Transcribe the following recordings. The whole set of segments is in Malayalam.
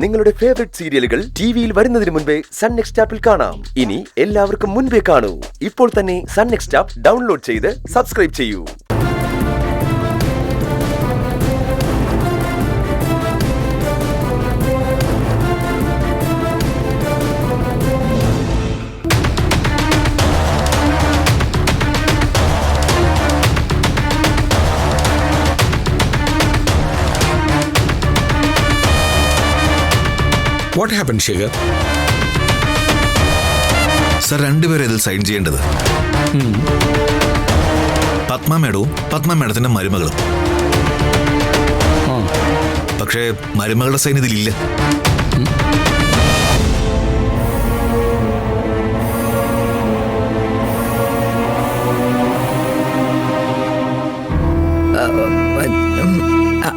നിങ്ങളുടെ ഫേവറേറ്റ് സീരിയലുകൾ ടിവിയിൽ വരുന്നതിന് മുൻപേ സൺ നെക്സ്റ്റ് ആപ്പിൽ കാണാം. ഇനി എല്ലാവർക്കും മുൻപേ കാണൂ. ഇപ്പോൾ തന്നെ സൺ നെക്സ്റ്റ് ആപ്പ് ഡൗൺലോഡ് ചെയ്ത് സബ്സ്ക്രൈബ് ചെയ്യൂ. What happened, Shekhar? സർ, രണ്ടുപേരും ഇതിൽ സൈൻ ചെയ്യേണ്ടത്. പത്മ മേഡവും പത്മ മേഡത്തിന്റെ മരുമകളും. പക്ഷേ മരുമകളുടെ സൈൻ ഇതിലില്ല.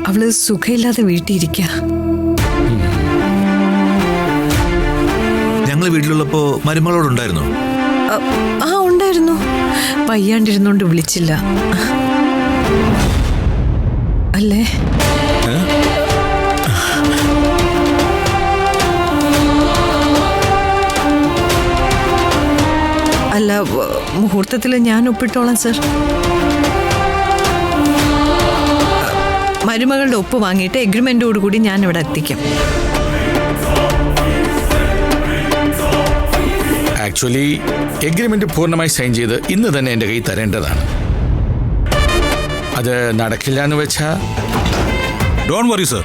അവള് സുഖമില്ലാതെ വീട്ടിലിരിക്ക. ഞങ്ങൾ വീട്ടിലുള്ളപ്പോ മരുമകളോടുണ്ടായിരുന്നു. ഉണ്ടായിരുന്നു. വയ്യാണ്ടിരുന്നോണ്ട് വിളിച്ചില്ല അല്ലേ? അല്ല, മുഹൂർത്തത്തിൽ ഞാൻ ഒപ്പിട്ടോളാം സർ. മരുമകളുടെ ഒപ്പ് വാങ്ങിയിട്ട് എഗ്രിമെന്റോടുകൂടി ഞാൻ ഇവിടെ എത്തിക്കാം. ആക്ച്വലി എഗ്രിമെന്റ് പൂർണ്ണമായി സൈൻ ചെയ്ത് ഇന്ന് തന്നെ എൻ്റെ കയ്യിൽ തരേണ്ടതാണ്. അത് നടക്കില്ല എന്ന് വെച്ചാൽ ഡോണ്ട് വറി സർ,